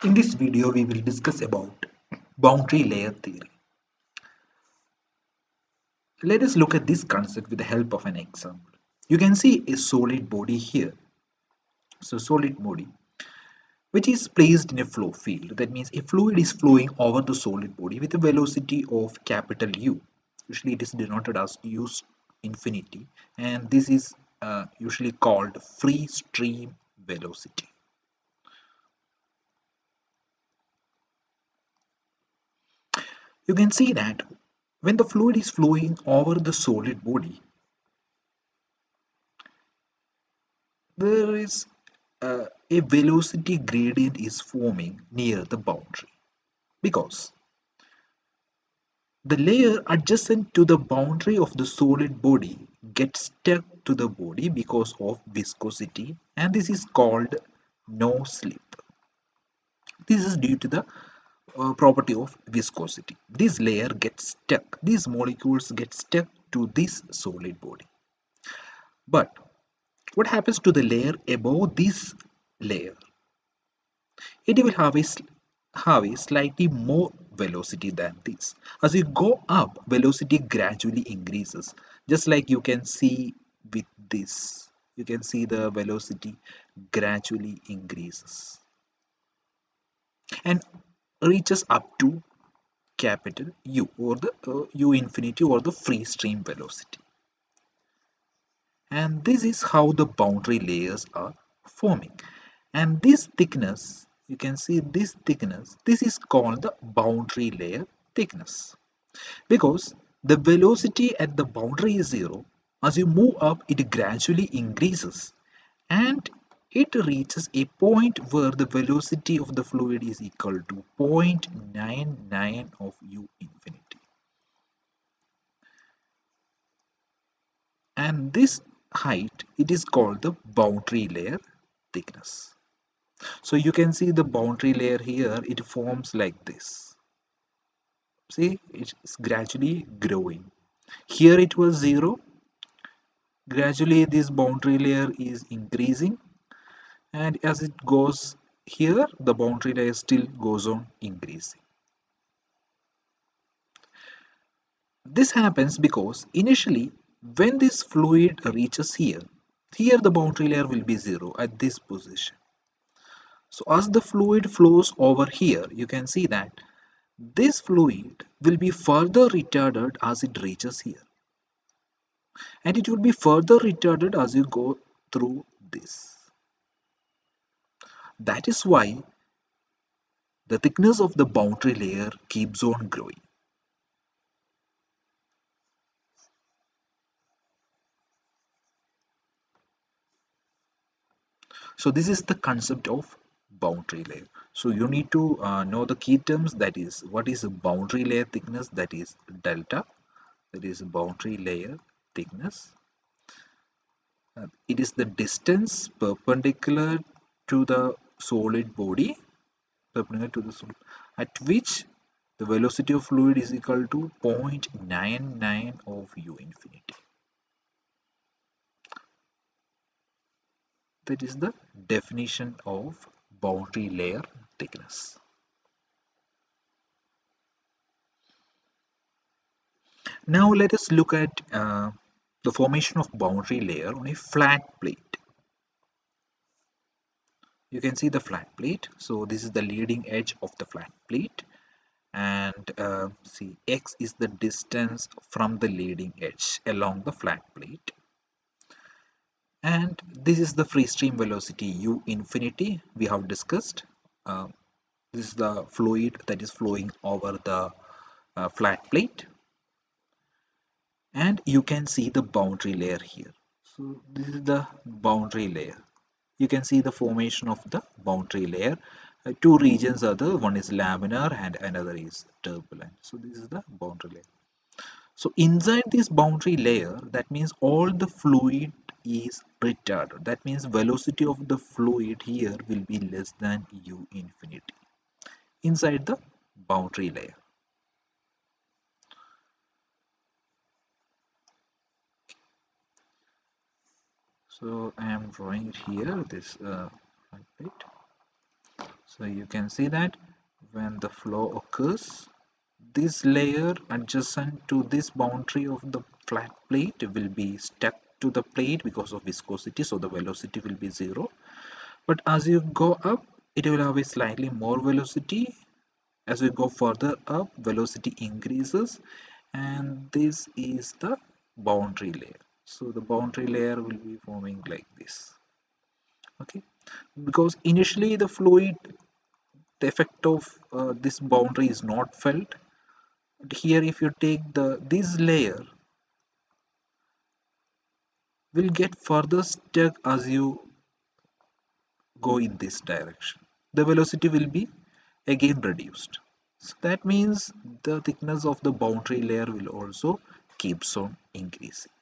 In this video, we will discuss about boundary layer theory. Let us look at this concept with the help of an example. You can see a solid body here. So solid body, which is placed in a flow field. That means a fluid is flowing over the solid body with a velocity of capital U. Usually it is denoted as U infinity, and this is usually called free stream velocity. You can see that when the fluid is flowing over the solid body, there is a velocity gradient is forming near the boundary because the layer adjacent to the boundary of the solid body gets stuck to the body because of viscosity, and this is called no slip. This is due to the property of viscosity. This layer gets stuck, these molecules get stuck to this solid body. But what happens to the layer above this layer? It will have a slightly more velocity than this. As you go up, velocity gradually increases, just like you can see with this. You can see the velocity gradually increases and reaches up to capital U, or the U infinity, or the free stream velocity. And this is how the boundary layers are forming. And this thickness, you can see this thickness, this is called the boundary layer thickness, because the velocity at the boundary is zero. As you move up, it gradually increases and it reaches a point where the velocity of the fluid is equal to 0.99 of U infinity. And this height, it is called the boundary layer thickness. So you can see the boundary layer here, it forms like this. See, it's gradually growing. Here it was zero. Gradually this boundary layer is increasing, and as it goes here, the boundary layer still goes on increasing. This happens because initially when this fluid reaches here, the boundary layer will be zero at this position. So as the fluid flows over here, you can see that this fluid will be further retarded as it reaches here, and it will be further retarded as you go through this. That is why the thickness of the boundary layer keeps on growing. So this is the concept of boundary layer. So you need to know the key terms, that is what is a boundary layer thickness, that is delta, that is boundary layer thickness. It is the distance perpendicular to the solid body, perpendicular to the solid, at which the velocity of fluid is equal to 0.99 of U infinity. That is the definition of boundary layer thickness. Now let us look at the formation of boundary layer on a flat plate. You can see the flat plate. So this is the leading edge of the flat plate, and see, x is the distance from the leading edge along the flat plate, and this is the free stream velocity U infinity we have discussed. Uh, this is the fluid that is flowing over the flat plate, and you can see the boundary layer here. So this is the boundary layer. You can see the formation of the boundary layer. Two regions are there, one is laminar and another is turbulent. So this is the boundary layer. So inside this boundary layer, that means all the fluid is retarded. That means velocity of the fluid here will be less than U infinity inside the boundary layer. So I am drawing it here, this plate. So you can see that when the flow occurs, this layer adjacent to this boundary of the flat plate will be stuck to the plate because of viscosity, so the velocity will be zero. But as you go up, it will have a slightly more velocity. As we go further up, velocity increases, and this is the boundary layer. So the boundary layer will be forming like this. Okay, because initially the fluid, the effect of this boundary is not felt. But here, if you take this layer, will get further stuck as you go in this direction. The velocity will be again reduced. So that means the thickness of the boundary layer will also keeps on increasing.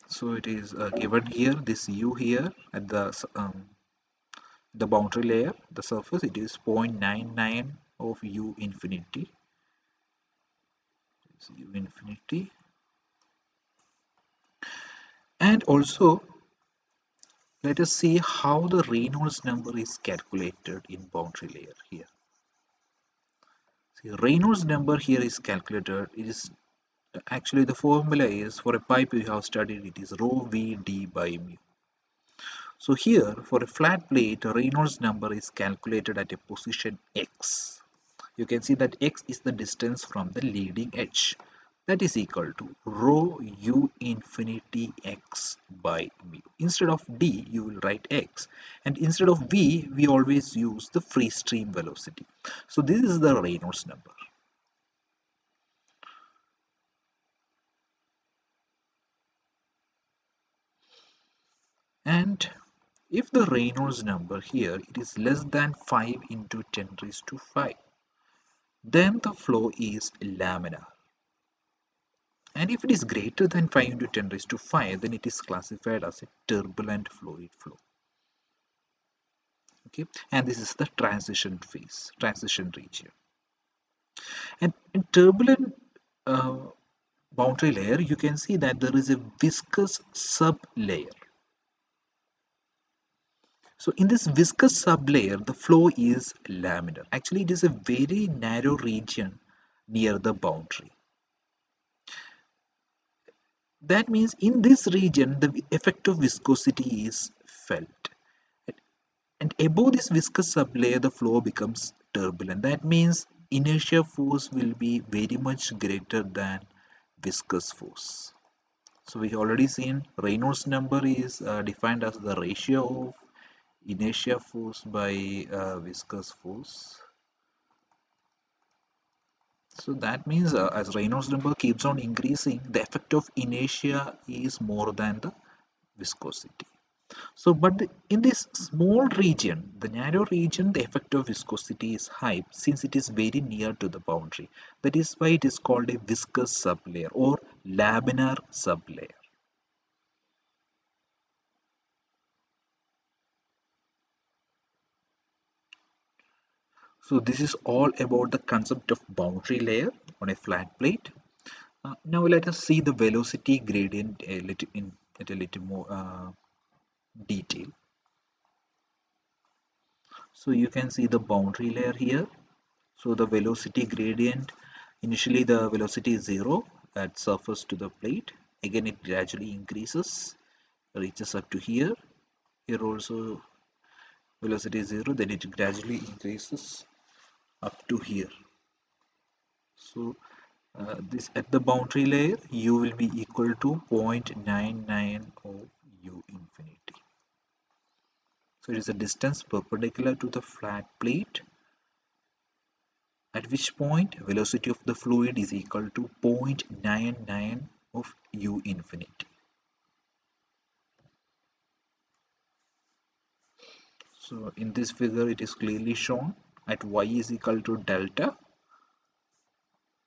So it is given here, this u here at the boundary layer, the surface, it is 0.99 of u infinity. It's u infinity. And also, let us see how the Reynolds number is calculated in boundary layer here. See, Reynolds number here is calculated. It is actually, the formula is, for a pipe you have studied, it is rho v d by mu. So here, for a flat plate, Reynolds number is calculated at a position x. You can see that x is the distance from the leading edge. That is equal to rho u infinity x by mu. Instead of d, you will write x. And instead of v, we always use the free stream velocity. So this is the Reynolds number. And if the Reynolds number here, it is less than 5 into 10 raised to 5, then the flow is laminar. And if it is greater than 5 into 10 raised to 5, then it is classified as a turbulent fluid flow. Okay, and this is the transition phase, transition region. And in turbulent boundary layer, you can see that there is a viscous sublayer. So in this viscous sublayer, the flow is laminar. Actually, it is a very narrow region near the boundary. That means in this region, the effect of viscosity is felt. And above this viscous sublayer, the flow becomes turbulent. That means inertia force will be very much greater than viscous force. So we already seen Reynolds number is defined as the ratio of inertia force by viscous force. So that means as Reynolds number keeps on increasing, the effect of inertia is more than the viscosity. So, but in this small region, the narrow region, the effect of viscosity is high since it is very near to the boundary. That is why it is called a viscous sublayer or laminar sublayer. So this is all about the concept of boundary layer on a flat plate. Now let us see the velocity gradient at a little more detail. So you can see the boundary layer here. So the velocity gradient, initially the velocity is 0 at surface to the plate. Again it gradually increases, reaches up to here. Here also velocity is 0, then it gradually increases up to here. So this at the boundary layer, u will be equal to 0.99 of u infinity. So it is a distance perpendicular to the flat plate, at which point velocity of the fluid is equal to 0.99 of u infinity. So in this figure it is clearly shown at y is equal to delta,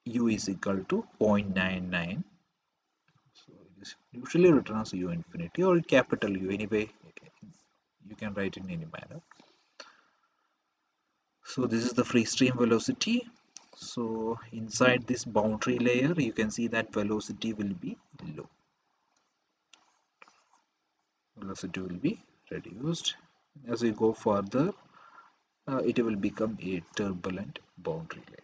u is equal to 0.99. So it is usually written as u infinity or capital U, anyway you can write in any manner. So this is the free stream velocity. So inside this boundary layer you can see that velocity will be low. Velocity will be reduced. As we go further, it will become a turbulent boundary layer.